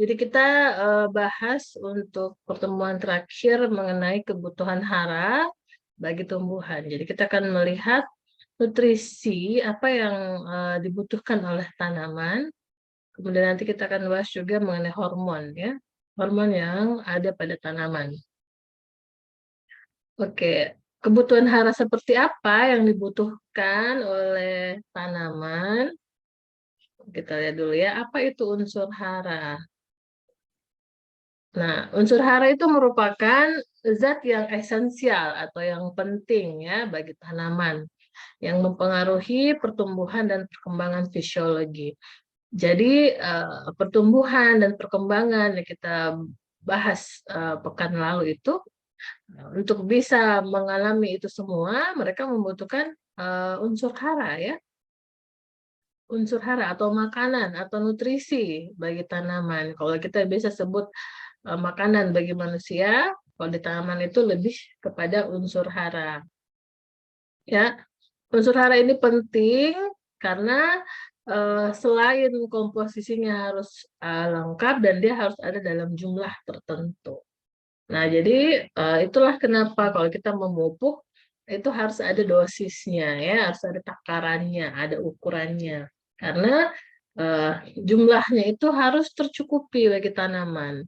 Jadi kita bahas untuk pertemuan terakhir mengenai kebutuhan hara bagi tumbuhan. Jadi kita akan melihat nutrisi apa yang dibutuhkan oleh tanaman. Kemudian nanti kita akan bahas juga mengenai hormon ya, hormon yang ada pada tanaman. Oke, kebutuhan hara seperti apa yang dibutuhkan oleh tanaman? Kita lihat dulu ya, apa itu unsur hara? Nah, unsur hara itu merupakan zat yang esensial atau yang penting ya bagi tanaman yang mempengaruhi pertumbuhan dan perkembangan fisiologi. Jadi pertumbuhan dan perkembangan yang kita bahas pekan lalu itu untuk bisa mengalami itu semua mereka membutuhkan unsur hara ya. Unsur hara atau makanan atau nutrisi bagi tanaman. Kalau kita bisa sebut makanan bagi manusia, kalau di tanaman itu lebih kepada unsur hara. Ya, unsur hara ini penting karena selain komposisinya harus lengkap dan dia harus ada dalam jumlah tertentu. Nah, jadi itulah kenapa kalau kita memupuk itu harus ada dosisnya ya, harus ada takarannya, ada ukurannya. Karena jumlahnya itu harus tercukupi bagi tanaman.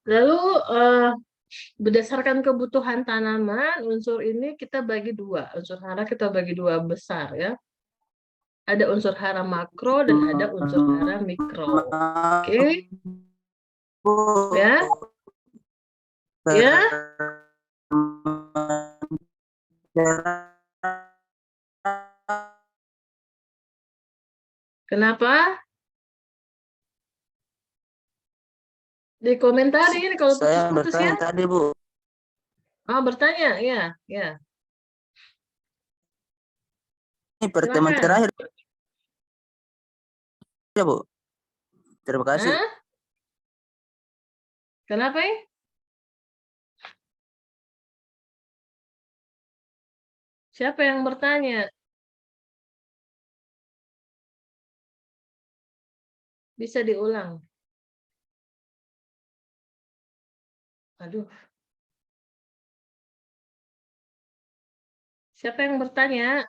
Lalu berdasarkan kebutuhan tanaman, unsur ini kita bagi dua. Unsur hara kita bagi dua besar ya. Ada unsur hara makro dan ada unsur hara mikro. Oke. Ya. Ya. Kenapa? Di komentar ini kalau Saya putus-putus ya. bertanya tadi, Bu. Oh, bertanya, ya, ya. Ini pertemuan Silakan. terakhir ya, Bu. Terima kasih. Hah? Kenapa ya? Siapa yang bertanya? Bisa diulang. Aduh. Siapa yang bertanya?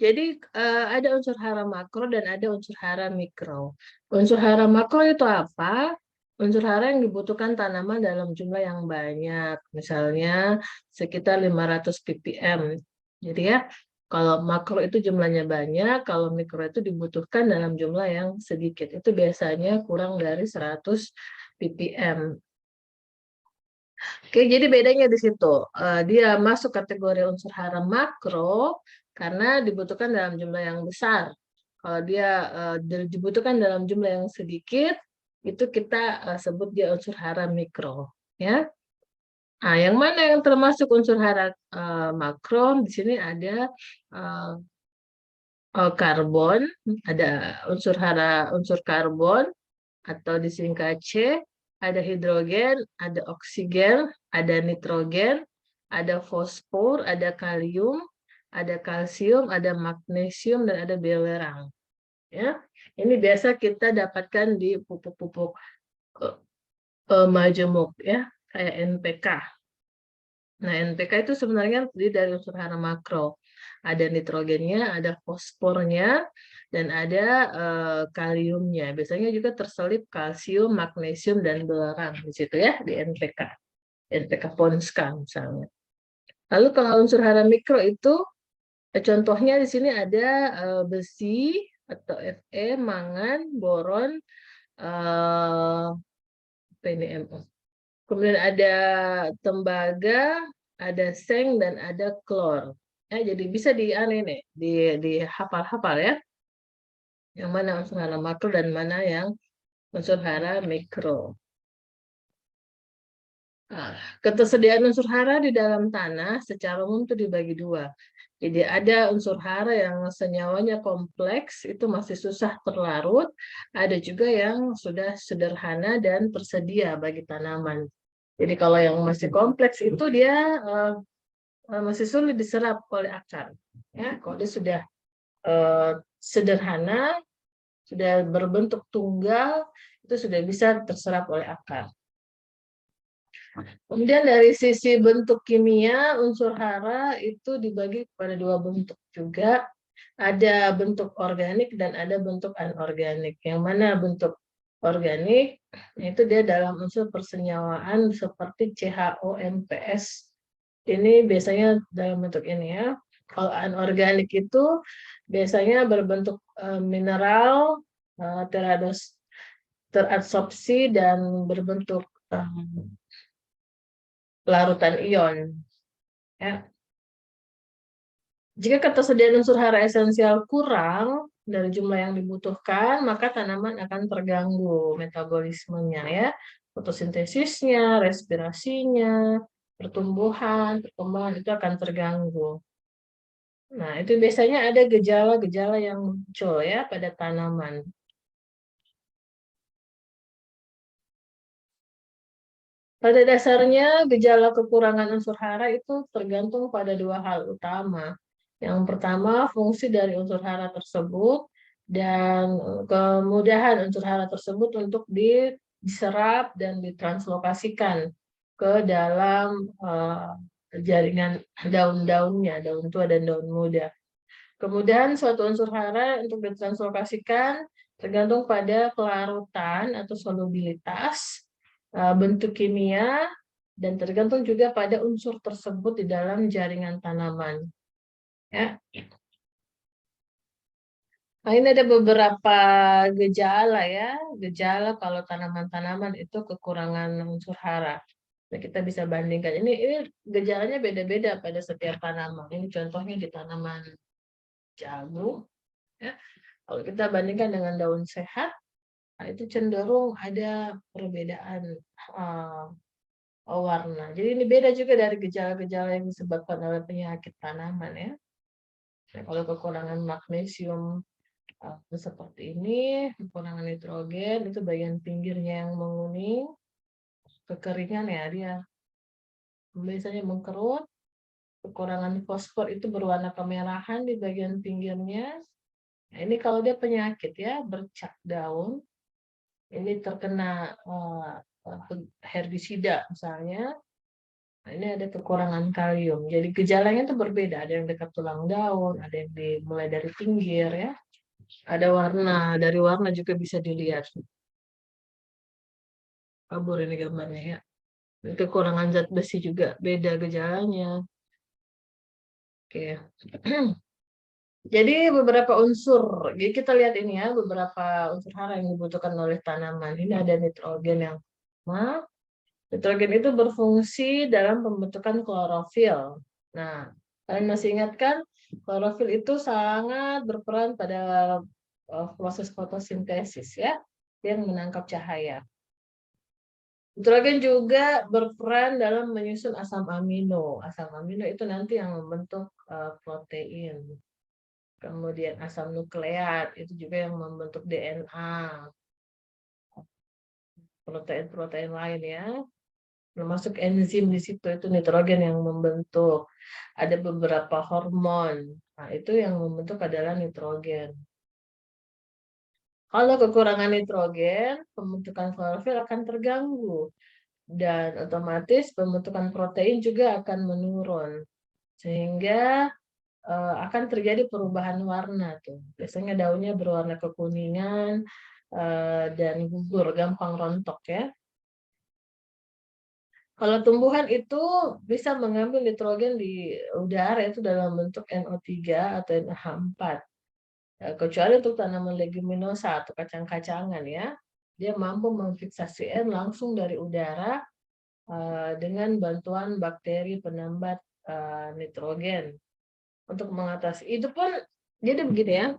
Jadi ada unsur hara makro dan ada unsur hara mikro. Unsur hara makro itu apa? Unsur hara yang dibutuhkan tanaman dalam jumlah yang banyak. Misalnya sekitar 500 ppm. Jadi ya, kalau makro itu jumlahnya banyak, kalau mikro itu dibutuhkan dalam jumlah yang sedikit. Itu biasanya kurang dari 100 ppm. Oke, jadi bedanya di situ. Dia masuk kategori unsur hara makro karena dibutuhkan dalam jumlah yang besar. Kalau dia dibutuhkan dalam jumlah yang sedikit, itu kita sebut dia unsur hara mikro. Ya. Nah, yang mana yang termasuk unsur hara makro? Di sini ada karbon, ada unsur karbon atau disingkat C, ada hidrogen, ada oksigen, ada nitrogen, ada fosfor, ada kalium, ada kalsium, ada magnesium, dan ada belerang. Ya, ini biasa kita dapatkan di pupuk-pupuk majemuk ya, kayak NPK. Nah, NPK itu sebenarnya terdiri dari unsur hara makro. Ada nitrogennya, ada fosfornya, dan ada kaliumnya. Biasanya juga terselip kalsium, magnesium, dan belerang di situ ya, di NPK. NPK Ponska misalnya. Lalu kalau unsur hara mikro itu, contohnya di sini ada besi atau Fe, mangan, boron, PNMO. Kemudian ada tembaga, ada seng, dan ada klor. Ya, jadi bisa dihafal-hafal ya. Yang mana unsur hara makro dan mana yang unsur hara mikro. Nah, ketersediaan unsur hara di dalam tanah secara umum itu dibagi dua. Jadi ada unsur hara yang senyawanya kompleks, itu masih susah terlarut. Ada juga yang sudah sederhana dan tersedia bagi tanaman. Jadi kalau yang masih kompleks itu dia masih sulit diserap oleh akar. Ya, kalau dia sudah sederhana, sudah berbentuk tunggal, itu sudah bisa terserap oleh akar. Kemudian dari sisi bentuk kimia, unsur hara itu dibagi kepada dua bentuk juga. Ada bentuk organik dan ada bentuk anorganik. Yang mana bentuk organik, itu dia dalam unsur persenyawaan seperti CHO, MPS. Ini biasanya dalam bentuk ini ya. Kalau anorganik itu biasanya berbentuk mineral, teradsorpsi dan berbentuk larutan ion. Ya. Jika ketersediaan unsur hara esensial kurang dari jumlah yang dibutuhkan, maka tanaman akan terganggu metabolismenya ya, fotosintesisnya, respirasinya, perkembangan itu akan terganggu. Nah, itu biasanya ada gejala-gejala yang muncul ya pada tanaman. Pada dasarnya, gejala kekurangan unsur hara itu tergantung pada dua hal utama. Yang pertama, fungsi dari unsur hara tersebut dan kemudahan unsur hara tersebut untuk diserap dan ditranslokasikan ke dalam jaringan daun-daunnya, daun tua dan daun muda. Kemudian suatu unsur hara untuk ditranslokasikan tergantung pada kelarutan atau solubilitas, bentuk kimia, dan tergantung juga pada unsur tersebut di dalam jaringan tanaman. Ya. Nah, ini ada beberapa gejala ya, gejala kalau tanaman-tanaman itu kekurangan unsur hara. Nah, kita bisa bandingkan. Ini gejalanya beda-beda pada setiap tanaman. Ini contohnya di tanaman jagung. Ya. Kalau kita bandingkan dengan daun sehat, nah itu cenderung ada perbedaan warna. Jadi ini beda juga dari gejala-gejala yang disebabkan oleh penyakit tanaman ya. Nah, kalau kekurangan magnesium seperti ini, kekurangan nitrogen itu bagian pinggirnya yang menguning, kekeringan ya dia biasanya mengkerut, kekurangan fosfor itu berwarna kemerahan di bagian pinggirnya. Nah, ini kalau dia penyakit ya, bercak daun, ini terkena herbisida misalnya, nah, ini ada kekurangan kalium. Jadi gejalanya itu berbeda, ada yang dekat tulang daun, ada yang mulai dari pinggir ya, ada warna, dari warna juga bisa dilihat. Kabur ini gambarnya ya. Kekurangan zat besi juga beda gejalanya. Oke. Jadi beberapa unsur, jadi kita lihat ini ya, beberapa unsur hara yang dibutuhkan oleh tanaman. Ini ada nitrogen yang pertama. Nitrogen itu berfungsi dalam pembentukan klorofil. Nah, kalian masih ingat kan, klorofil itu sangat berperan pada proses fotosintesis ya, yang menangkap cahaya. Nitrogen juga berperan dalam menyusun asam amino. Asam amino itu nanti yang membentuk protein. Kemudian asam nukleat itu juga yang membentuk DNA, protein-protein lain ya, termasuk enzim di situ, itu nitrogen yang membentuk. Ada beberapa hormon, nah itu yang membentuk adalah nitrogen. Kalau kekurangan nitrogen, pembentukan klorofil akan terganggu dan otomatis pembentukan protein juga akan menurun, sehingga akan terjadi perubahan warna tuh. Biasanya daunnya berwarna kekuningan dan gugur, gampang rontok ya. Kalau tumbuhan itu bisa mengambil nitrogen di udara itu dalam bentuk NO3 atau NH4. Kecuali untuk tanaman leguminosa atau kacang-kacangan ya. Dia mampu memfiksasi N langsung dari udara dengan bantuan bakteri penambat nitrogen. Untuk mengatasi itu pun jadi begini ya,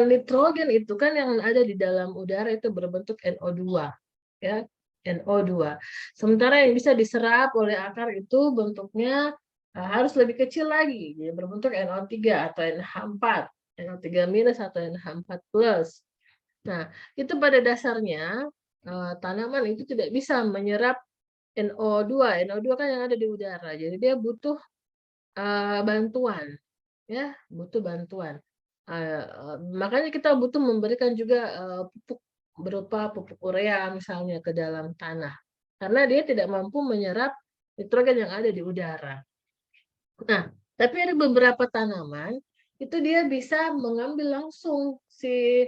nitrogen itu kan yang ada di dalam udara itu berbentuk NO2 ya, NO2. Sementara yang bisa diserap oleh akar itu bentuknya harus lebih kecil lagi, jadi berbentuk NO3 atau NH4, NO3 minus atau NH4 plus. Nah, itu pada dasarnya tanaman itu tidak bisa menyerap NO2. NO2 kan yang ada di udara. Jadi dia butuh bantuan, ya, butuh bantuan. Makanya kita butuh memberikan juga pupuk berupa pupuk urea misalnya ke dalam tanah, karena dia tidak mampu menyerap nitrogen yang ada di udara. Nah, tapi ada beberapa tanaman itu dia bisa mengambil langsung si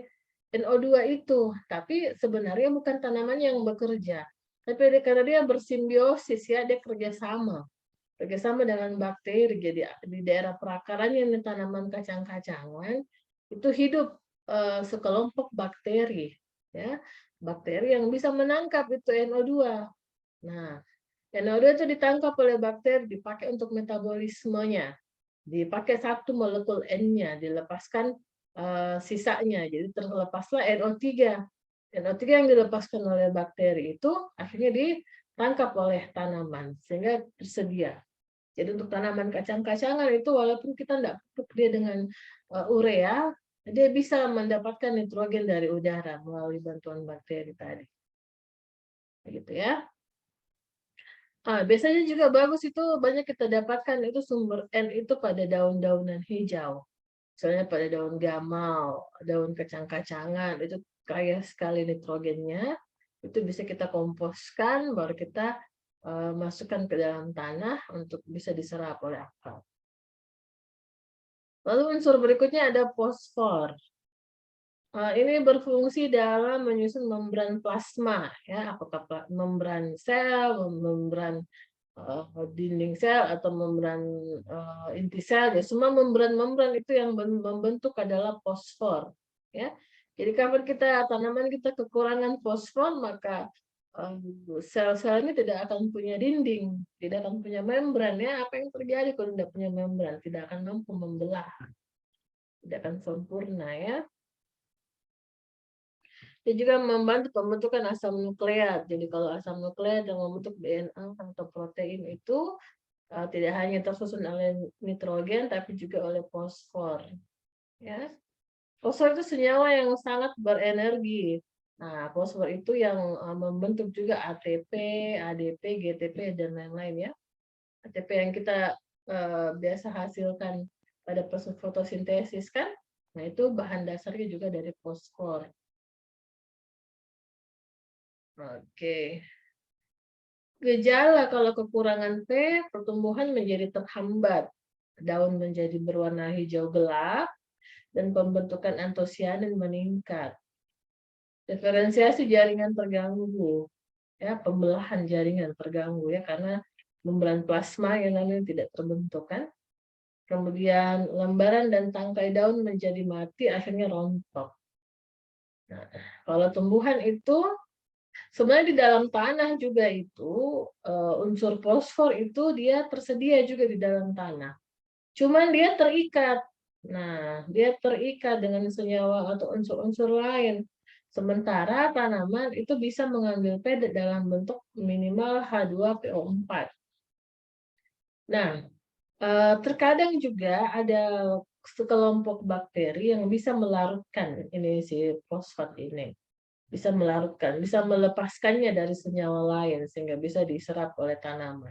NO2 itu, tapi sebenarnya bukan tanaman yang bekerja, tapi karena dia bersimbiosis ya, dia kerjasama dengan bakteri. Jadi di daerah perakarannya nih tanaman kacang-kacangan itu hidup sekelompok bakteri, ya, bakteri yang bisa menangkap itu NO2. Nah, NO2 itu ditangkap oleh bakteri, dipakai untuk metabolismenya, dipakai satu molekul N-nya, dilepaskan sisanya, jadi terlepaslah NO3. NO3 yang dilepaskan oleh bakteri itu akhirnya ditangkap oleh tanaman sehingga tersedia. Jadi untuk tanaman kacang-kacangan itu walaupun kita tidak pupuk dia dengan urea, dia bisa mendapatkan nitrogen dari udara melalui bantuan bakteri tadi. Begitu ya. Biasanya juga bagus itu banyak kita dapatkan itu sumber N itu pada daun-daunan hijau. Misalnya pada daun gamal, daun kacang-kacangan, itu kaya sekali nitrogennya. Itu bisa kita komposkan, baru kita masukkan ke dalam tanah untuk bisa diserap oleh akar. Lalu unsur berikutnya ada fosfor. Ini berfungsi dalam menyusun membran plasma, ya, apakah membran sel, membran dinding sel atau membran inti sel, ya semua membran-membran itu yang membentuk adalah fosfor, ya. Jadi kapan tanaman kita kekurangan fosfor, maka sel-sel ini tidak akan punya dinding, tidak akan punya membran, ya. Apa yang terjadi kalau tidak punya membran? Tidak akan mampu membelah, tidak akan sempurna, ya. Dia juga membantu pembentukan asam nukleat. Jadi kalau asam nukleat yang membentuk DNA atau protein itu tidak hanya tersusun oleh nitrogen, tapi juga oleh fosfor. Ya, fosfor itu senyawa yang sangat berenergi. Nah, fosfor itu yang membentuk juga ATP, ADP, GTP, dan lain-lain ya. ATP yang kita biasa hasilkan pada proses fotosintesis kan. Nah, itu bahan dasarnya juga dari fosfor. Oke. Gejala kalau kekurangan P, pertumbuhan menjadi terhambat. Daun menjadi berwarna hijau gelap dan pembentukan antosianin meningkat. Diferensiasi jaringan terganggu. Ya, pembelahan jaringan terganggu ya karena membran plasma yang namanya tidak terbentuk kan. Kemudian lembaran dan tangkai daun menjadi mati akhirnya rontok. Nah, kalau tumbuhan itu sebenarnya di dalam tanah juga itu unsur fosfor itu dia tersedia juga di dalam tanah. Cuman dia terikat. Nah, dia terikat dengan senyawa atau unsur-unsur lain. Sementara tanaman itu bisa mengambil P dalam bentuk minimal H2PO4. Nah, terkadang juga ada sekelompok bakteri yang bisa melarutkan ini si fosfat ini. Bisa melarutkan, bisa melepaskannya dari senyawa lain sehingga bisa diserap oleh tanaman.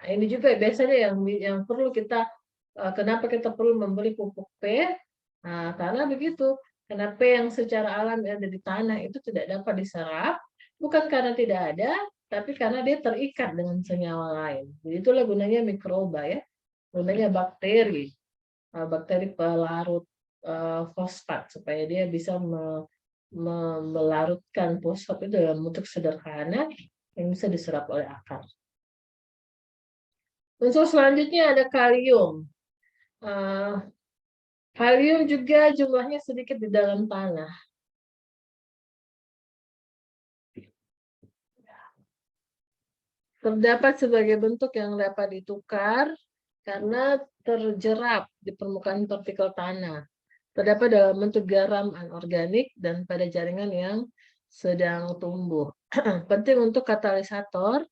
Nah, ini juga biasanya yang perlu kita kenapa kita perlu membeli pupuk P? Nah, karena begitu. Karena P yang secara alami ada di tanah itu tidak dapat diserap, bukan karena tidak ada, tapi karena dia terikat dengan senyawa lain. Jadi itulah gunanya mikroba ya, gunanya bakteri, bakteri pelarut fosfat supaya dia bisa melarutkan fosfat itu dalam bentuk sederhana yang bisa diserap oleh akar. Unsur selanjutnya ada kalium. Kalium juga jumlahnya sedikit di dalam tanah. Terdapat sebagai bentuk yang dapat ditukar karena terjerap di permukaan partikel tanah. Terdapat dalam bentuk garam anorganik dan pada jaringan yang sedang tumbuh. Penting untuk katalisator.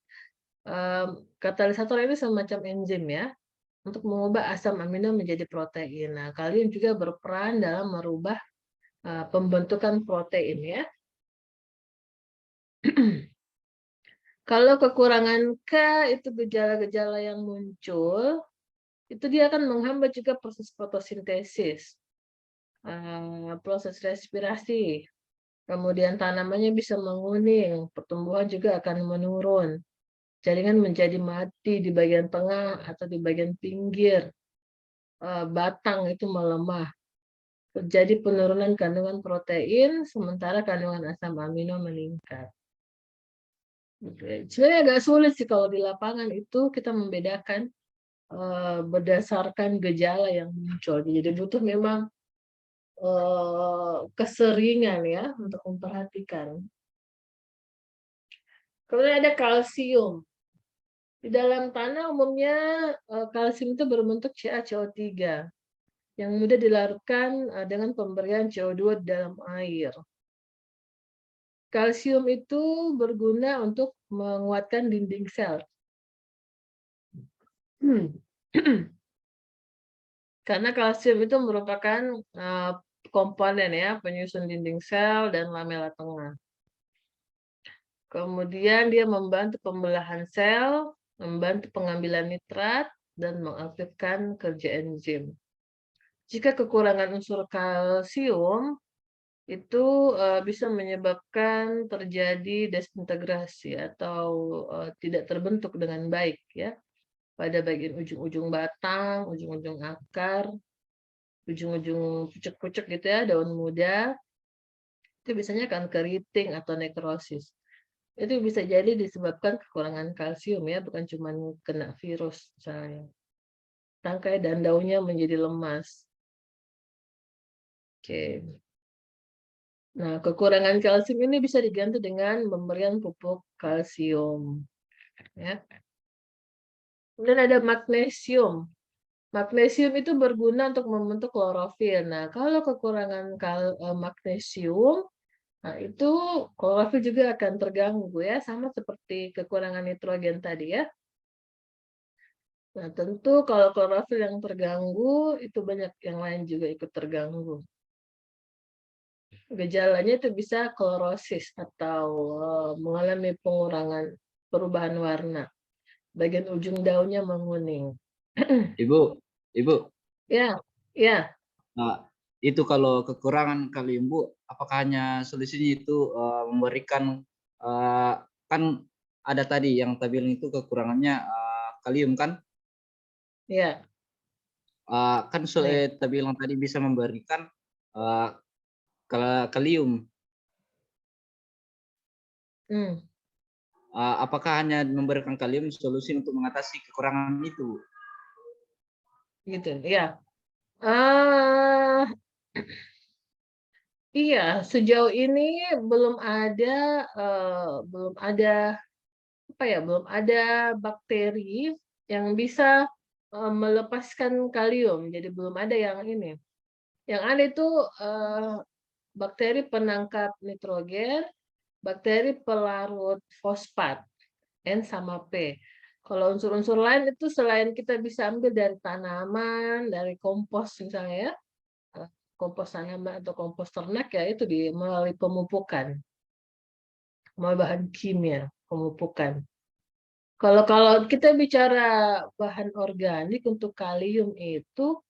Katalisator ini semacam enzim ya, untuk mengubah asam amino menjadi protein. Nah, kalium juga berperan dalam merubah pembentukan protein ya. Kalau kekurangan K itu gejala-gejala yang muncul, itu dia akan menghambat juga proses fotosintesis, proses respirasi, kemudian tanamannya bisa menguning, pertumbuhan juga akan menurun, jaringan menjadi mati di bagian tengah atau di bagian pinggir, batang itu melemah, terjadi penurunan kandungan protein, sementara kandungan asam amino meningkat. Sebenarnya agak sulit sih kalau di lapangan itu kita membedakan berdasarkan gejala yang muncul. Jadi butuh memang keseringan ya untuk memperhatikan. Kemudian ada kalsium. Di dalam tanah umumnya kalsium itu berbentuk CaCO3 yang mudah dilarutkan dengan pemberian CO2 di dalam air. Kalsium itu berguna untuk menguatkan dinding sel. Karena kalsium itu merupakan komponen ya penyusun dinding sel dan lamela tengah. Kemudian dia membantu pembelahan sel, membantu pengambilan nitrat, dan mengaktifkan kerja enzim. Jika kekurangan unsur kalsium, itu bisa menyebabkan terjadi desintegrasi atau tidak terbentuk dengan baik ya pada bagian ujung-ujung batang, ujung-ujung akar, ujung-ujung pucuk-pucuk gitu ya, daun muda, itu biasanya akan keriting atau nekrosis. Itu bisa jadi disebabkan kekurangan kalsium ya, bukan cuma kena virus misalnya. Tangkai dan daunnya menjadi lemas. Oke. Nah, kekurangan kalsium ini bisa diganti dengan pemberian pupuk kalsium. Ya. Kemudian ada magnesium. Magnesium itu berguna untuk membentuk klorofil. Nah, kalau kekurangan magnesium, nah itu klorofil juga akan terganggu ya, sama seperti kekurangan nitrogen tadi ya. Nah, tentu kalau klorofil yang terganggu, itu banyak yang lain juga ikut terganggu. Gejalanya itu bisa klorosis atau mengalami pengurangan perubahan warna. Bagian ujung daunnya menguning. Ibu, Ibu, Ya, ya. nah, itu kalau kekurangan kalium, Bu, apakah hanya solusinya itu memberikan kan ada tadi yang tadi bilang itu kekurangannya kalium kan? Ya. Kan tadi bilang tadi bisa memberikan kalium. Apakah hanya memberikan kalium solusi untuk mengatasi kekurangan itu? Gitu, ya. Uh, iya, sejauh ini belum ada belum ada bakteri yang bisa melepaskan kalium. Jadi belum ada yang ini. Yang ada itu bakteri penangkap nitrogen, bakteri pelarut fosfat, N sama P. Kalau unsur-unsur lain itu selain kita bisa ambil dari tanaman, dari kompos misalnya ya, kompos tanaman atau kompos ternak ya itu melalui pemupukan, melalui bahan kimia, pemupukan. Kalau kita bicara bahan organik untuk kalium itu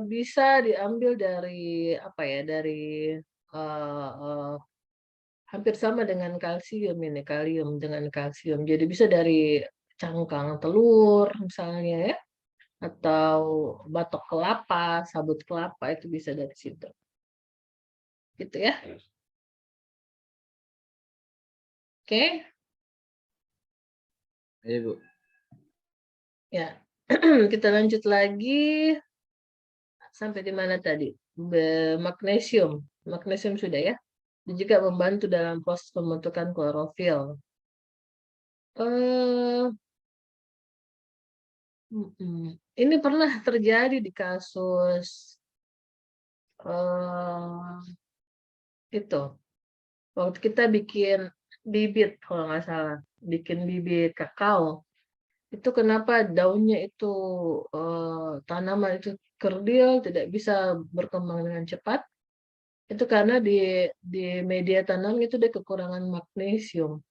bisa diambil dari apa ya dari hampir sama dengan kalsium ini, kalium dengan kalsium. Jadi bisa dari cangkang telur misalnya ya, atau batok kelapa, sabut kelapa itu bisa dari situ. Gitu ya. Oke. Iya, Bu. Ya. Kita lanjut lagi sampai di mana tadi? Magnesium. Magnesium sudah ya. Dan juga membantu dalam proses pembentukan klorofil. Ini pernah terjadi di kasus itu. Waktu kita bikin bibit kalau nggak salah, bikin bibit kakao. Itu kenapa daunnya itu tanaman itu kerdil, tidak bisa berkembang dengan cepat. Itu karena di media tanam itu ada kekurangan magnesium.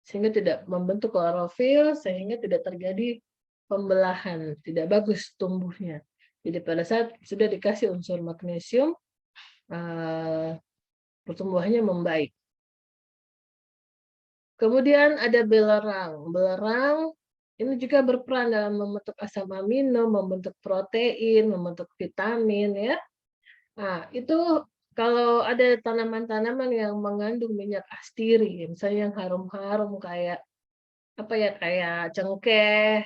sehingga tidak membentuk klorofil, sehingga tidak terjadi pembelahan, tidak bagus tumbuhnya. Jadi pada saat sudah dikasih unsur magnesium, pertumbuhannya membaik. Kemudian ada belerang. Belerang ini juga berperan dalam membentuk asam amino, membentuk protein, membentuk vitamin ya. Nah, itu kalau ada tanaman-tanaman yang mengandung minyak astiri, misalnya yang harum-harum kayak apa ya, kayak cengkeh,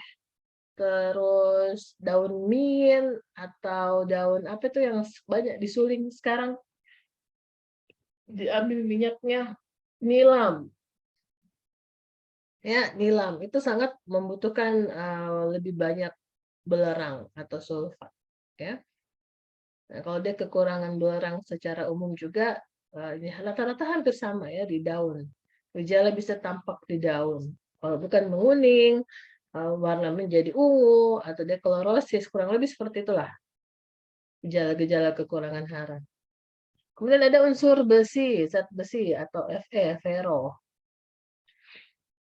terus daun mint atau daun apa itu yang banyak disuling sekarang, diambil minyaknya, nilam. Ya, nilam itu sangat membutuhkan lebih banyak belerang atau sulfat ya. Nah, kalau dia kekurangan belerang secara umum juga ini rata-rata hampir sama ya di daun. Gejala bisa tampak di daun. Kalau bukan menguning, warna menjadi ungu atau deklorosis, kurang lebih seperti itulah gejala-gejala kekurangan hara. Kemudian ada unsur besi, zat besi atau Fe, ferro.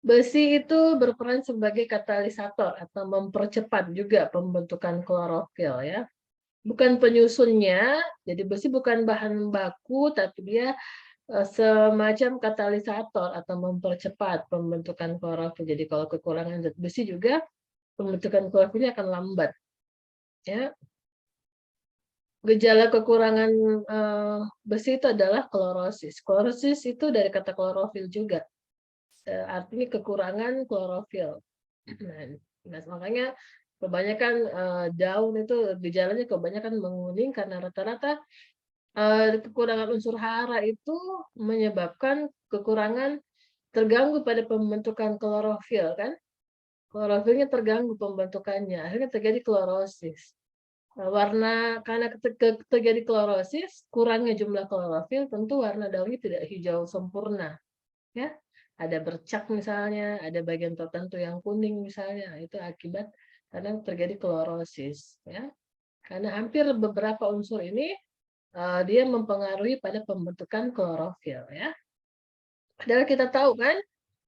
Besi itu berperan sebagai katalisator atau mempercepat juga pembentukan klorofil ya. Bukan penyusunnya, jadi besi bukan bahan baku, tapi dia semacam katalisator atau mempercepat pembentukan klorofil. Jadi kalau kekurangan zat besi juga pembentukan klorofilnya akan lambat. Ya. Gejala kekurangan besi itu adalah klorosis. Klorosis itu dari kata klorofil juga. Artinya kekurangan klorofil. Nah, makanya kebanyakan daun itu gejalanya kebanyakan menguning karena rata-rata kekurangan unsur hara itu menyebabkan kekurangan terganggu pada pembentukan klorofil kan. Klorofilnya terganggu pembentukannya, akhirnya terjadi klorosis. Warna karena terjadi klorosis, kurangnya jumlah klorofil, tentu warna daunnya tidak hijau sempurna. Ya, ada bercak misalnya, ada bagian tertentu yang kuning misalnya, itu akibat karena terjadi klorosis ya. Karena hampir beberapa unsur ini dia mempengaruhi pada pembentukan klorofil ya. Padahal kita tahu kan,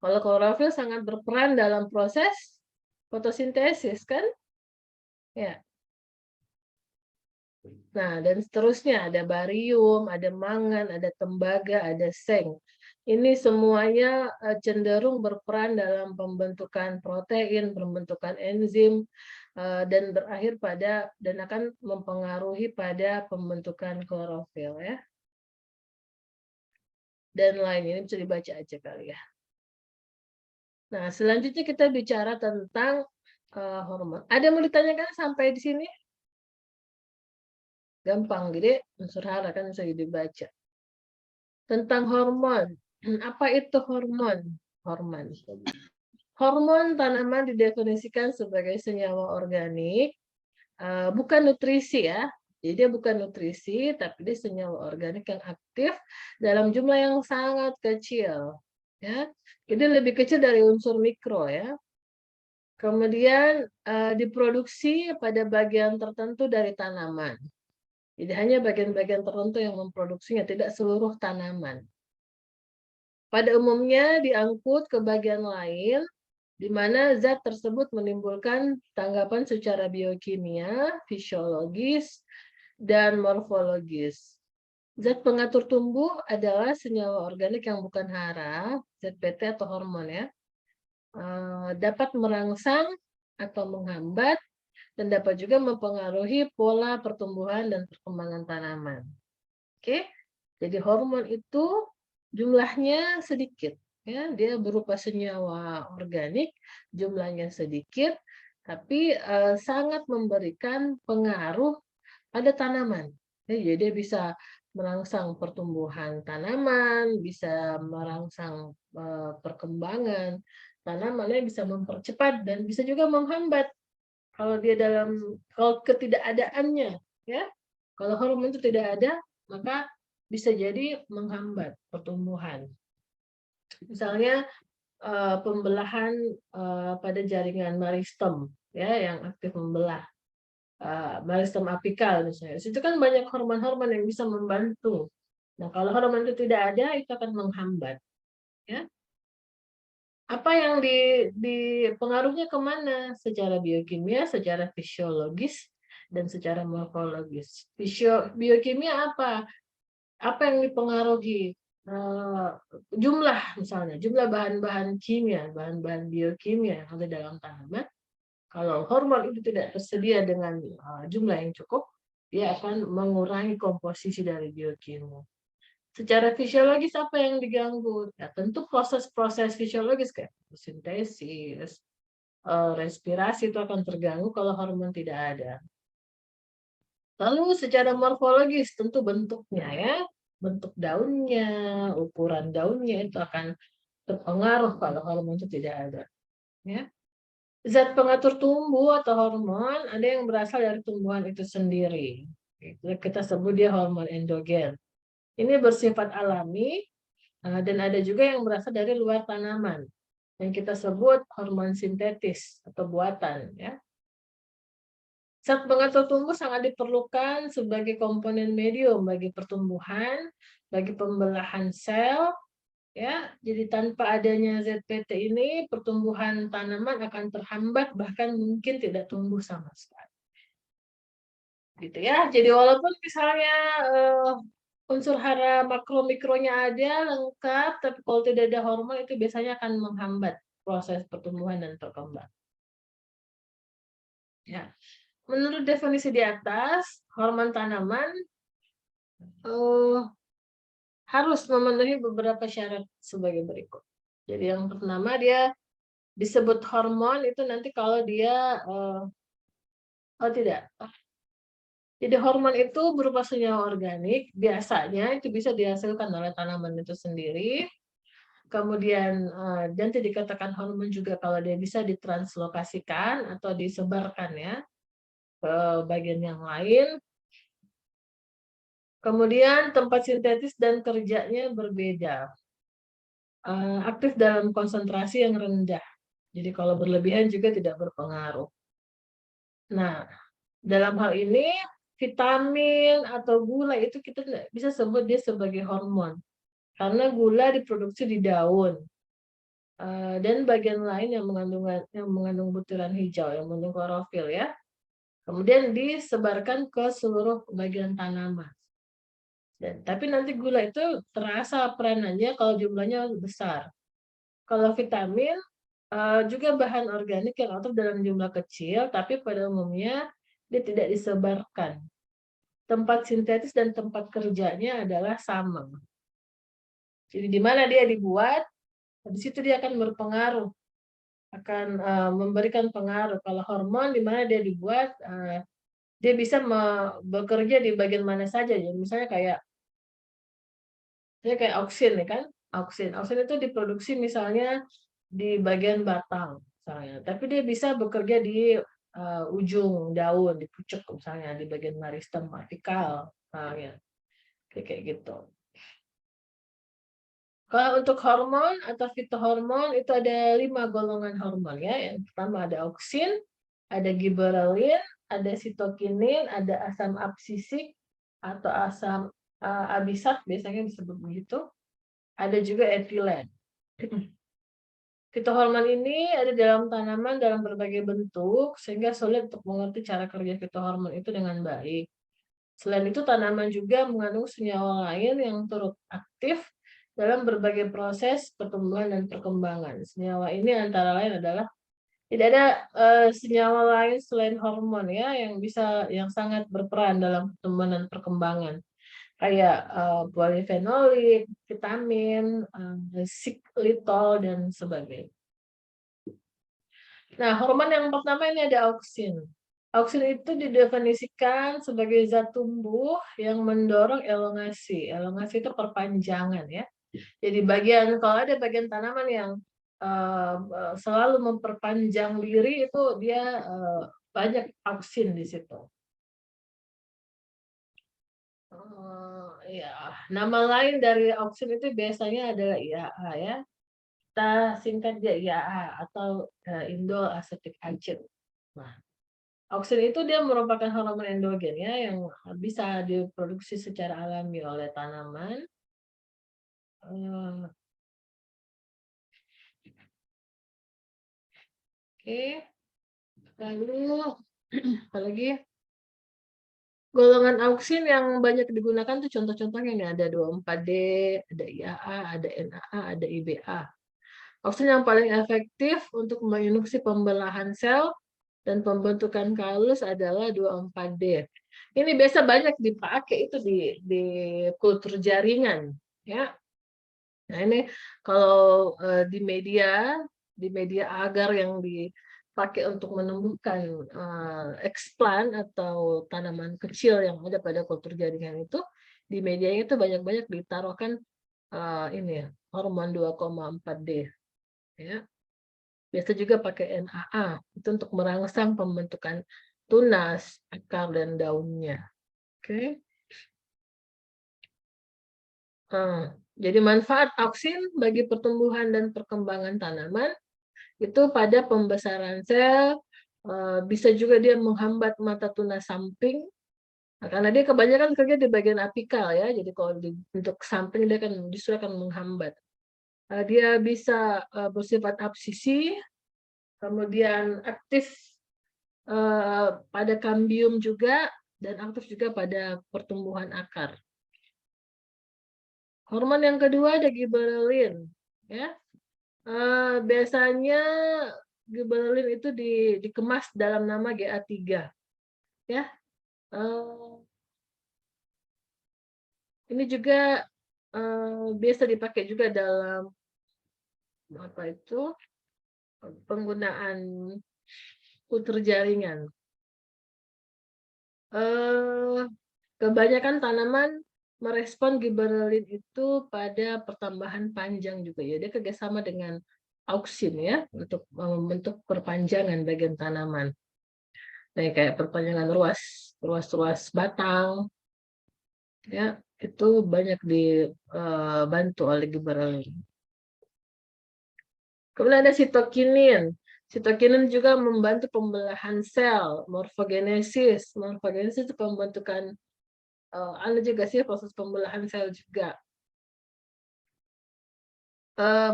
kalau klorofil sangat berperan dalam proses fotosintesis kan? Ya. Nah, dan seterusnya ada barium, ada mangan, ada tembaga, ada seng. Ini semuanya cenderung berperan dalam pembentukan protein, pembentukan enzim, dan berakhir pada dan akan mempengaruhi pada pembentukan klorofil ya. Dan lain ini bisa dibaca aja kali ya. Nah, selanjutnya kita bicara tentang hormon. Ada yang mau ditanyakan sampai di sini? Gampang, jadi unsur hara kan bisa dibaca. Tentang hormon. Apa itu hormon? Hormon. Hormon tanaman didefinisikan sebagai senyawa organik, bukan nutrisi ya. Jadi dia bukan nutrisi, tapi dia senyawa organik yang aktif dalam jumlah yang sangat kecil. Ya, jadi lebih kecil dari unsur mikro ya. Kemudian diproduksi pada bagian tertentu dari tanaman. Jadi hanya bagian-bagian tertentu yang memproduksinya, tidak seluruh tanaman. Pada umumnya diangkut ke bagian lain, di mana zat tersebut menimbulkan tanggapan secara biokimia, fisiologis, dan morfologis. Zat pengatur tumbuh adalah senyawa organik yang bukan hara, ZPT atau hormon ya, dapat merangsang atau menghambat dan dapat juga mempengaruhi pola pertumbuhan dan perkembangan tanaman. Oke, jadi hormon itu jumlahnya sedikit, ya, dia berupa senyawa organik, jumlahnya sedikit, tapi sangat memberikan pengaruh pada tanaman. Ya, jadi dia bisa merangsang pertumbuhan tanaman, bisa merangsang perkembangan tanamannya, bisa mempercepat dan bisa juga menghambat. Kalau dia kalau ketidakadaannya, ya, kalau hormon itu tidak ada, maka bisa jadi menghambat pertumbuhan. Misalnya pembelahan pada jaringan meristem, ya, yang aktif membelah, meristem apikal misalnya. Itu kan banyak hormon-hormon yang bisa membantu. Nah, kalau hormon itu tidak ada, itu akan menghambat, ya. Apa yang dipengaruhnya kemana? Secara biokimia, secara fisiologis, dan secara morfologis. Biokimia apa? Apa yang dipengaruhi? Jumlah misalnya, jumlah bahan-bahan kimia, bahan-bahan biokimia yang ada dalam tanaman. Kalau hormon itu tidak tersedia dengan jumlah yang cukup, dia akan mengurangi komposisi dari biokimia. Secara fisiologis apa yang diganggu? Ya, tentu proses-proses fisiologis kayak fotosintesis, respirasi itu akan terganggu kalau hormon tidak ada. Lalu secara morfologis tentu bentuknya ya, bentuk daunnya, ukuran daunnya itu akan terpengaruh kalau hormon itu tidak ada. Ya. Zat pengatur tumbuh atau hormon ada yang berasal dari tumbuhan itu sendiri. Kita sebut dia hormon endogen. Ini bersifat alami dan ada juga yang berasal dari luar tanaman yang kita sebut hormon sintetis atau buatan. Ya. Zat pengatur tumbuh sangat diperlukan sebagai komponen medium bagi pertumbuhan, bagi pembelahan sel. Ya, jadi tanpa adanya ZPT ini pertumbuhan tanaman akan terhambat bahkan mungkin tidak tumbuh sama sekali. Gitu ya. Jadi walaupun misalnya unsur hara makro mikronya ada lengkap, tapi kalau tidak ada hormon itu biasanya akan menghambat proses pertumbuhan dan perkembangan. Ya. Menurut definisi di atas, hormon tanaman harus memenuhi beberapa syarat sebagai berikut. Jadi yang pertama dia disebut hormon itu nanti kalau dia oh tidak. Jadi hormon itu berupa senyawa organik, biasanya itu bisa dihasilkan oleh tanaman itu sendiri. Kemudian nanti dikatakan hormon juga kalau dia bisa ditranslokasikan atau disebarkan ya ke bagian yang lain. Kemudian tempat sintetis dan kerjanya berbeda. Aktif dalam konsentrasi yang rendah. Jadi kalau berlebihan juga tidak berpengaruh. Nah, dalam hal ini vitamin atau gula itu kita tidak bisa sebut dia sebagai hormon. Karena gula diproduksi di daun. Dan bagian lain yang mengandung butiran hijau, yang mengandung klorofil ya. Kemudian disebarkan ke seluruh bagian tanaman. Tapi nanti gula itu terasa peranannya kalau jumlahnya besar. Kalau vitamin juga bahan organik yang aktif dalam jumlah kecil, tapi pada umumnya dia tidak disebarkan. Tempat sintetis dan tempat kerjanya adalah sama. Jadi di mana dia dibuat, di situ dia akan berpengaruh, akan memberikan pengaruh. Kalau hormon di mana dia dibuat, dia bisa bekerja di bagian mana saja. Jadi misalnya kayak auksin ya kan, auksin itu diproduksi misalnya di bagian batang misalnya, tapi dia bisa bekerja di ujung daun, di pucuk misalnya, di bagian meristem vertikal misalnya, kayak gitu. Kalau untuk hormon atau fitohormon itu ada 5 golongan hormon ya. Yang pertama ada auksin, ada giberelin, ada sitokinin, ada asam absisik atau asam abisat biasanya disebut begitu. Ada juga etilen. Fitohormon ini ada dalam tanaman dalam berbagai bentuk sehingga sulit untuk mengerti cara kerja fitohormon itu dengan baik. Selain itu tanaman juga mengandung senyawa lain yang turut aktif dalam berbagai proses pertumbuhan dan perkembangan. Senyawa ini antara lain adalah tidak ada senyawa lain selain hormon ya yang sangat berperan dalam pertumbuhan dan perkembangan. Kayak polifenolik, vitamin, siklitol dan sebagainya. Nah, hormon yang pertama ini ada auksin. Auksin itu didefinisikan sebagai zat tumbuh yang mendorong elongasi. Elongasi itu perpanjangan ya. Jadi kalau ada bagian tanaman yang selalu memperpanjang diri itu dia banyak auksin di situ. Ya, nama lain dari auksin itu biasanya adalah IAA ya. Kita singkat dia IAA atau indol acetic acid. Nah, auksin itu dia merupakan hormon endogen ya yang bisa diproduksi secara alami oleh tanaman. Oke. Lalu apalagi? Golongan auksin yang banyak digunakan tuh contoh-contohnya nih ada 24D, ada IAA, ada NAA, ada IBA. Auksin yang paling efektif untuk menginduksi pembelahan sel dan pembentukan kalus adalah 24D. Ini biasa banyak dipakai itu di kultur jaringan, ya. Nah ini kalau di media agar yang dipakai untuk menumbuhkan eksplan atau tanaman kecil yang ada pada kultur jaringan itu, di medianya itu banyak-banyak ditaruhkan ini ya, hormon 2,4D. Ya. Biasa juga pakai NAA, itu untuk merangsang pembentukan tunas, akar, dan daunnya. Oke. Jadi manfaat auksin bagi pertumbuhan dan perkembangan tanaman itu pada pembesaran sel, bisa juga dia menghambat mata tunas samping, karena dia kebanyakan kerja di bagian apikal ya, jadi kalau untuk samping dia justru akan menghambat. Dia bisa bersifat absisi, kemudian aktif pada kambium juga, dan aktif juga pada pertumbuhan akar. Hormon yang kedua ada gibberellin, ya. Biasanya gibberellin itu dikemas dalam nama GA3, ya. Ini juga biasa dipakai juga dalam penggunaan kultur jaringan. Kebanyakan tanaman merespon gibberellin itu pada pertambahan panjang juga ya. Dia kerjasama dengan auksin ya untuk membentuk perpanjangan bagian tanaman. Nah, kayak perpanjangan ruas batang, ya itu banyak dibantu oleh gibberellin. Kemudian ada sitokinin. Sitokinin juga membantu pembelahan sel, morfogenesis. Morfogenesis itu pembentukan ada juga sih proses pembelahan sel juga.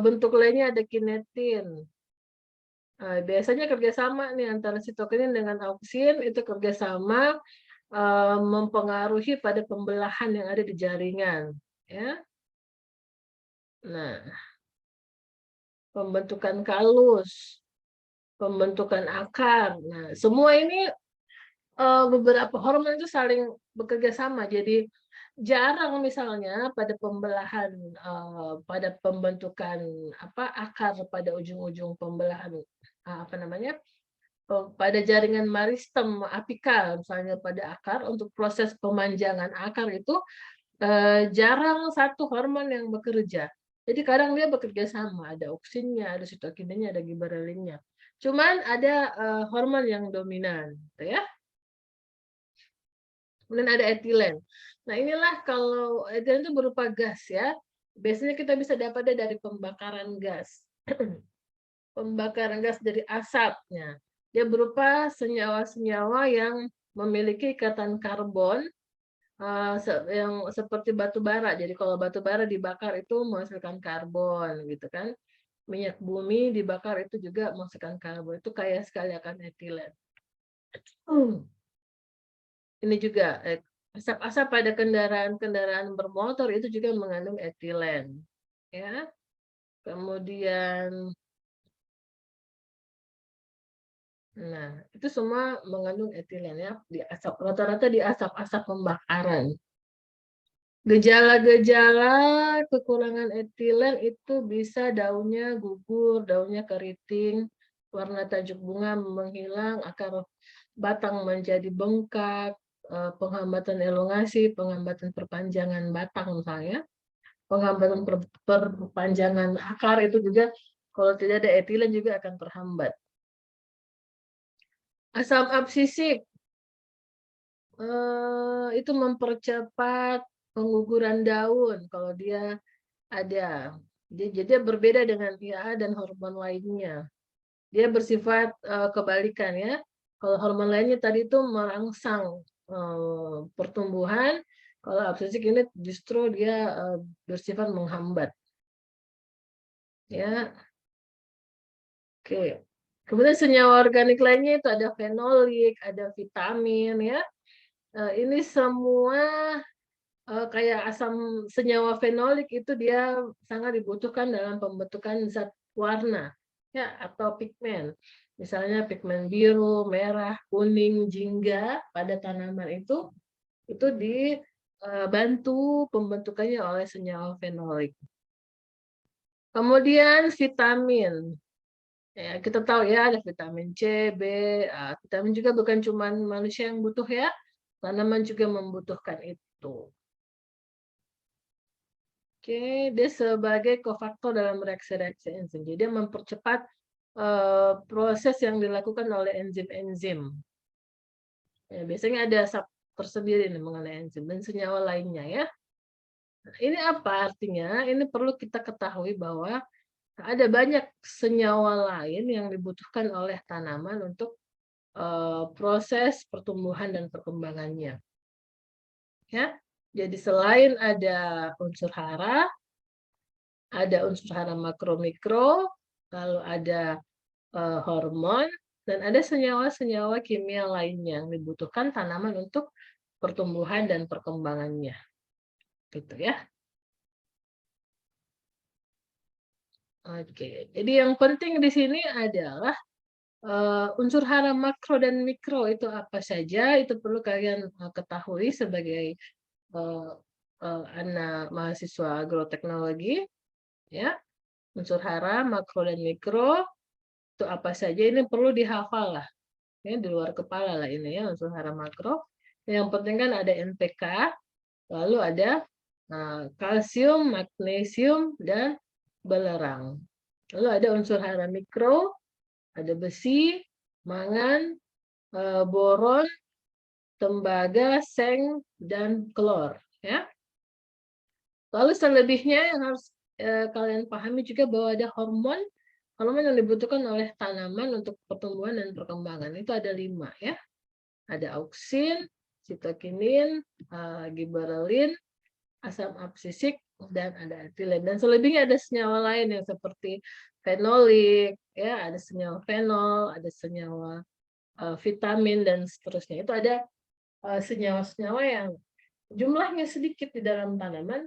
Bentuk lainnya ada kinetin. Biasanya kerjasama nih antara sitokinin dengan auksin itu kerjasama mempengaruhi pada pembelahan yang ada di jaringan. Ya. Nah, pembentukan kalus, pembentukan akar. Nah, semua ini beberapa hormon itu saling bekerja sama. Jadi jarang misalnya pada pembelahan, pada pembentukan akar pada ujung-ujung pembelahan pada jaringan meristem apikal misalnya pada akar untuk proses pemanjangan akar itu jarang satu hormon yang bekerja. Jadi kadang dia bekerja sama, ada auksinnya, ada sitokinnya, ada gibberellinnya. Cuman ada hormon yang dominan, gitu ya. Kemudian ada etilen. Nah inilah kalau etilen itu berupa gas ya. Biasanya kita bisa dapatnya dari pembakaran gas. Pembakaran gas dari asapnya. Dia berupa senyawa-senyawa yang memiliki ikatan karbon yang seperti batu bara. Jadi kalau batu bara dibakar itu menghasilkan karbon gitu kan. Minyak bumi dibakar itu juga menghasilkan karbon. Itu kaya sekali akan etilen. Ini juga asap-asap pada kendaraan bermotor itu juga mengandung etilen, ya. Kemudian, nah itu semua mengandung etilen ya di asap, rata-rata di asap-asap pembakaran. Gejala-gejala kekurangan etilen itu bisa daunnya gugur, daunnya keriting, warna tajuk bunga menghilang, akar batang menjadi bengkak, penghambatan elongasi, penghambatan perpanjangan batang misalnya, penghambatan perpanjangan akar itu juga kalau tidak ada etilen juga akan terhambat. Asam absisik itu mempercepat pengguguran daun kalau dia ada. Jadi dia berbeda dengan IAA dan hormon lainnya. Dia bersifat kebalikan ya. Kalau hormon lainnya tadi itu merangsang pertumbuhan, kalau absisik ini justru dia bersifat menghambat. Ya. Oke. Kemudian senyawa organik lainnya itu ada fenolik, ada vitamin ya. Ini semua kayak asam senyawa fenolik itu dia sangat dibutuhkan dalam pembentukan zat warna ya atau pigmen. Misalnya pigmen biru, merah, kuning, jingga pada tanaman itu dibantu pembentukannya oleh senyawa fenolik. Kemudian vitamin. Ya, kita tahu ya ada vitamin C, B. Vitamin juga bukan cuma manusia yang butuh ya, tanaman juga membutuhkan itu. Oke, dia sebagai kofaktor dalam reaksi-reaksi enzim. Jadi dia mempercepat proses yang dilakukan oleh enzim-enzim. Ya, biasanya ada tersendiri nih mengenai enzim dan senyawa lainnya ya. Nah, ini apa artinya? Ini perlu kita ketahui bahwa ada banyak senyawa lain yang dibutuhkan oleh tanaman untuk proses pertumbuhan dan perkembangannya. Ya, jadi selain ada unsur hara makro mikro, lalu ada hormon dan ada senyawa-senyawa kimia lainnya yang dibutuhkan tanaman untuk pertumbuhan dan perkembangannya. Gitu ya. Oke, jadi yang penting di sini adalah unsur hara makro dan mikro itu apa saja, itu perlu kalian ketahui sebagai anak mahasiswa agroteknologi. Ya, unsur hara makro dan mikro itu apa saja, ini perlu dihafal lah. Ya, di luar kepala lah ini ya, unsur hara makro. Yang penting kan ada NPK, lalu ada kalsium, magnesium, dan belerang. Lalu ada unsur hara mikro, ada besi, mangan, boron, tembaga, seng, dan klor. Ya. Lalu selebihnya yang harus kalian pahami juga bahwa ada hormon yang dibutuhkan oleh tanaman untuk pertumbuhan dan perkembangan. Itu ada 5 ya. Ada auksin, sitokinin, giberelin, asam absisik, dan ada etilen. Dan selebihnya ada senyawa lain yang seperti fenolik, ya, ada senyawa fenol, ada senyawa vitamin dan seterusnya. Itu ada senyawa-senyawa yang jumlahnya sedikit di dalam tanaman,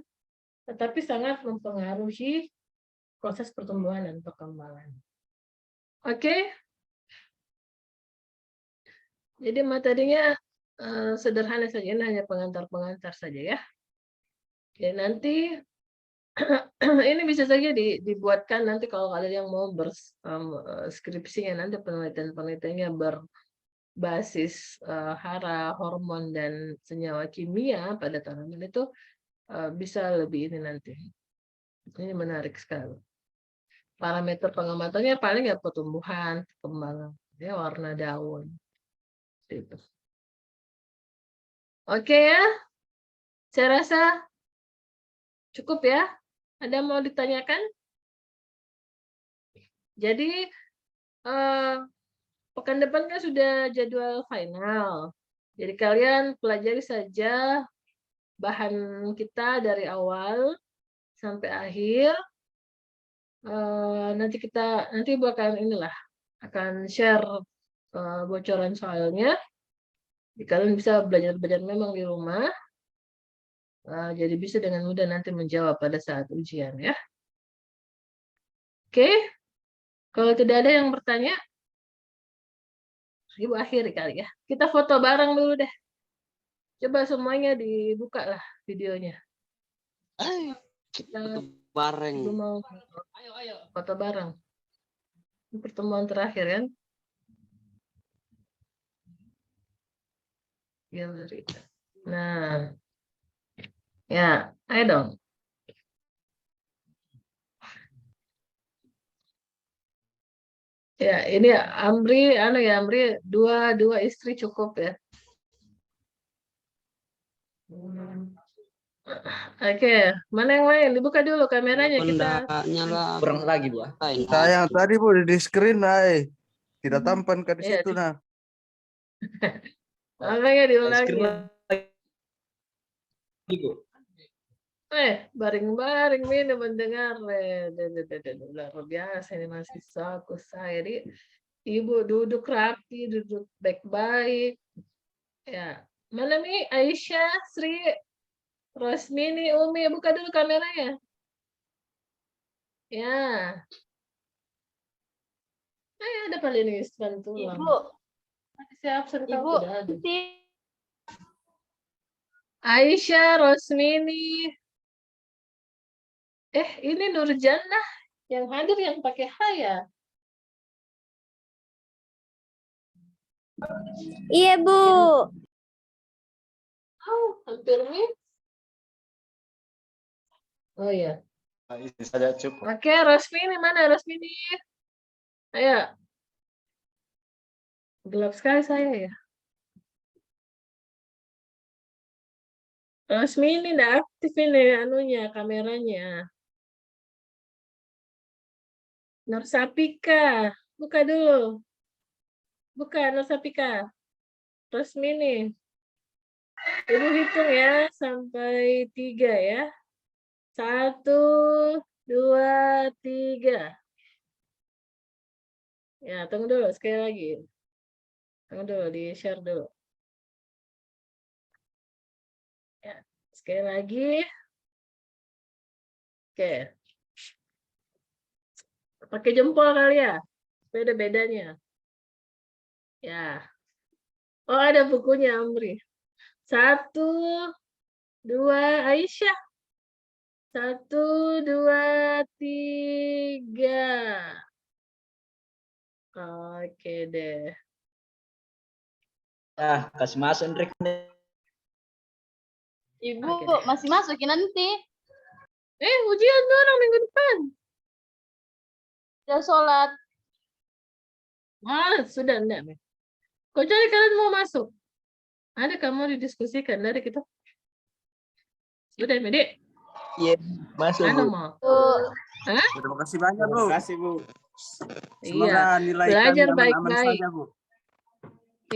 tetapi sangat mempengaruhi proses pertumbuhan dan perkembangan. Oke. Jadi materinya sederhana saja, ini hanya pengantar-pengantar saja ya. Oke, nanti ini bisa saja dibuatkan nanti kalau kalian yang mau skripsinya nanti penelitian-penelitiannya berbasis hara, hormon, dan senyawa kimia pada tanaman itu bisa lebih ini nanti. Ini menarik sekali. Parameter pengamatannya paling ya pertumbuhan, perkembangan, ya, warna daun. Gitu. Oke ya, saya rasa cukup ya. Ada mau ditanyakan? Jadi pekan depan kan sudah jadwal final. Jadi kalian pelajari saja bahan kita dari awal sampai akhir. Nanti bakal akan share bocoran soalnya. Jadi kalian bisa belajar memang di rumah. Jadi bisa dengan mudah nanti menjawab pada saat ujian ya. Oke. Kalau tidak ada yang bertanya, Ibu akhiri kali ya. Kita foto bareng dulu deh. Coba semuanya dibuka lah videonya. Kita foto bareng. Ibu mau foto bareng. Ini pertemuan terakhir kan? Nah, ya, ayo dong. Ya, ini Amri, Amri dua istri cukup ya. Oke, mana yang lain? Dibuka dulu kameranya kita. Nyala. Kurang lagi, Bu. Sayang tadi Bu di screen tidak tampan ke di Iya, situ nah. Makanya diulangi. Bu. Baring-baring minum mendengar. Luar biasa ini mahasiswa aku saya. Ibu duduk rapi, duduk baik-baik. Ya, mana nih Aisyah, Sri, Rosmini, Umi, buka dulu kameranya. Ya, ada paling Ispan tulang. Ibu, Siap, serta Ibu, udah ada. Aisyah, Rosmini. Ini Nurjannah yang hadir yang pakai H ya. Iya, Bu. Oh, hampir nih. Oh ya. Ini saja cukup. Oke, Rosmini mana Rosmini? Ayo. Gelap sekali saya ya. Rosmini udah aktif ini anunya, kameranya. Nursapika, buka dulu. Buka Nursapika. Rosmini. Ibu hitung ya sampai 3 ya. 1, 2, 3. Ya, tunggu dulu sekali lagi. Tunggu dulu, di-share dulu. Ya, sekali lagi. Oke. Pakai jempol kali ya. Beda-bedanya. Ya. Oh, ada bukunya, Amri. 1, 2, Aisyah. 1, 2, 3. Oke deh. Ya, kasih masuk Enrik. Ibu, Oke deh. masih masukin nanti. Ujian tuh orang minggu depan. Udah sholat. Sudah enggak, Mek. Kok jadi kalian mau masuk? Ada kamu didiskusikan dari kita. Sudah, Medi. Iya, masuk Anu Bu. mau. Bu, Terima kasih banyak, Bu. Terima kasih, Bu. Iya. Semoga nilai kami Belajar aman-aman baik-baik. saja, Bu.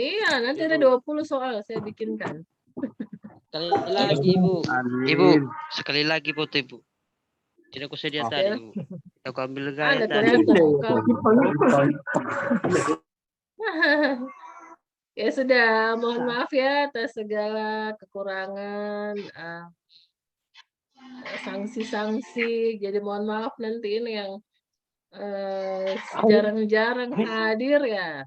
Iya, nanti ada 20 soal saya bikinkan. Sekali lagi Ibu, Amin. Ibu, sekali lagi foto Ibu. Tidak aku sedia Oke. tadi Ibu. Aku ambil gaya Ada tadi. kelihatan muka. Ya sudah, mohon maaf ya atas segala kekurangan, sanksi-sanksi. Jadi mohon maaf nanti ini yang jarang-jarang hadir ya.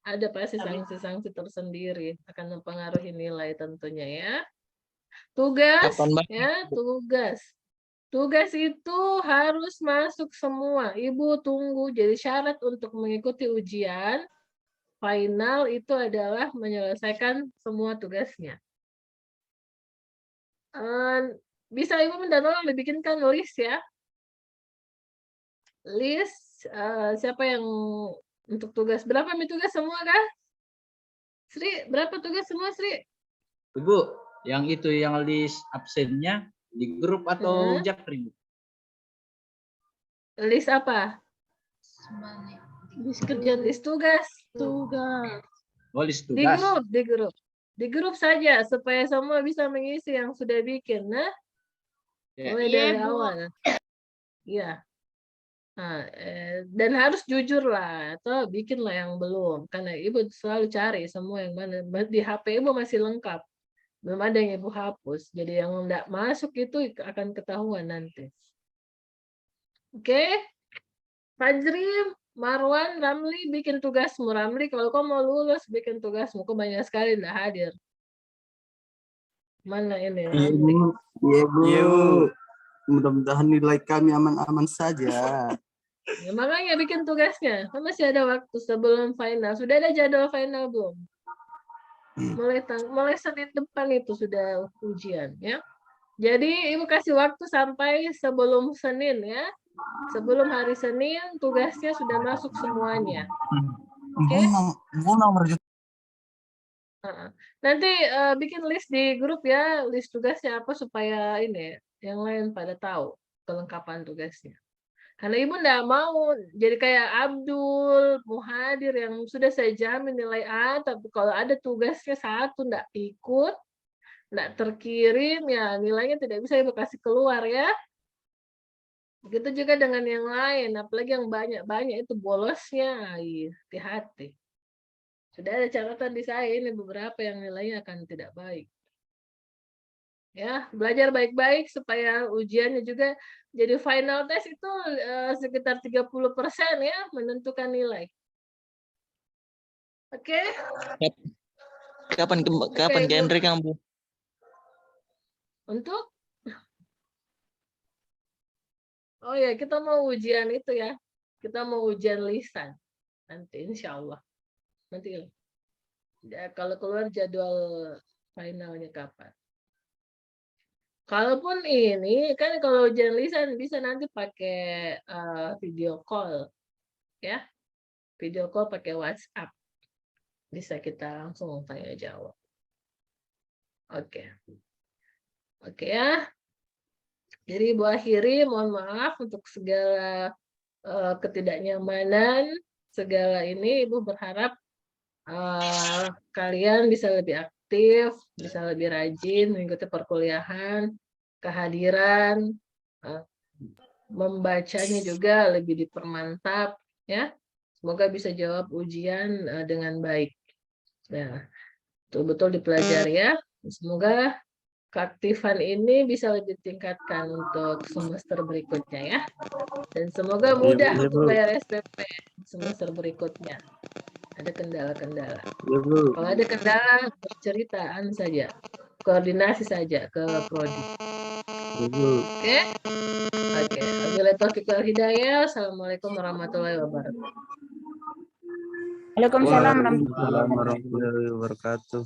Ada pasti sanksi-sanksi tersendiri akan mempengaruhi nilai tentunya ya. Tugas ya, tugas. Tugas itu harus masuk semua. Ibu tunggu. Jadi syarat untuk mengikuti ujian final itu adalah menyelesaikan semua tugasnya. Bisa Ibu minta tolong dibikinkan list ya. List siapa yang untuk tugas. Berapa tugas semua kah? Sri, berapa tugas semua Sri? Ibu, yang itu yang list absennya di grup atau Japri? Bu? List apa? List kerjaan, list tugas. Tugas. Oh, list Di tugas. grup, di grup. Di grup saja supaya semua bisa mengisi yang sudah bikin, nah. Ya. Mulai dari awal. Iya. Nah, dan harus jujur lah, atau bikinlah yang belum. Karena Ibu selalu cari semua yang mana. Di HP Ibu masih lengkap. Belum ada yang Ibu hapus. Jadi yang enggak masuk itu akan ketahuan nanti. Oke? Fajri, Marwan, Ramli, bikin tugasmu. Ramli, kalau kau mau lulus, bikin tugasmu. Kau banyak sekali enggak hadir. Mana ini? Iya, Ramli? Bu. Iya, Bu. Mudah-mudahan nilai kami aman-aman saja. Ya, makanya bikin tugasnya. Kan masih ada waktu sebelum final. Sudah ada jadwal final belum? Mulai Senin depan itu sudah ujian ya. Jadi Ibu kasih waktu sampai sebelum Senin ya. Sebelum hari Senin tugasnya sudah masuk semuanya. Oke. Nanti bikin list di grup ya, list tugasnya apa supaya ini yang lain pada tahu kelengkapan tugasnya. Karena Ibu enggak mau jadi kayak Abdul, Muhadir yang sudah saya jamin nilai A, tapi kalau ada tugasnya 1 enggak ikut, enggak terkirim, ya nilainya tidak bisa Ibu kasih keluar ya. Begitu juga dengan yang lain, apalagi yang banyak-banyak itu bolosnya. Ih, hati-hati. Sudah ada catatan di saya ini beberapa yang nilainya akan tidak baik. Ya, belajar baik-baik supaya ujiannya juga jadi final test itu sekitar 30% ya menentukan nilai. Oke? Kapan Oke, Ibu. genre Kang Bu? Untuk Oh ya, kita mau ujian itu ya. Kita mau ujian lisan nanti insya Allah. Nanti ya, kalau keluar jadwal finalnya kapan. Kalaupun ini kan kalau ujian lisan bisa nanti pakai video call ya. Video call pakai WhatsApp. Bisa kita langsung tanya jawab. Oke. Oke ya. Jadi Ibu akhiri, mohon maaf untuk segala ketidaknyamanan, segala ini Ibu berharap kalian bisa lebih aktif, bisa lebih rajin mengikuti perkuliahan, kehadiran, membacanya juga lebih dipermantap, ya. Semoga bisa jawab ujian dengan baik. Nah, betul-betul dipelajari ya. Semoga keaktifan ini bisa lebih ditingkatkan untuk semester berikutnya ya. Dan semoga mudah iya, untuk Bu. bayar SPP semester berikutnya. Ada kendala-kendala. Ya, Bu. Kalau ada kendala, berceritaan saja. Koordinasi saja ke Prodi. Ya, Bu. Oke? Oke. Wabillahi taufiq wal hidayah. Assalamualaikum warahmatullahi wabarakatuh. Waalaikumsalam Waalaikumsalam warahmatullahi wabarakatuh.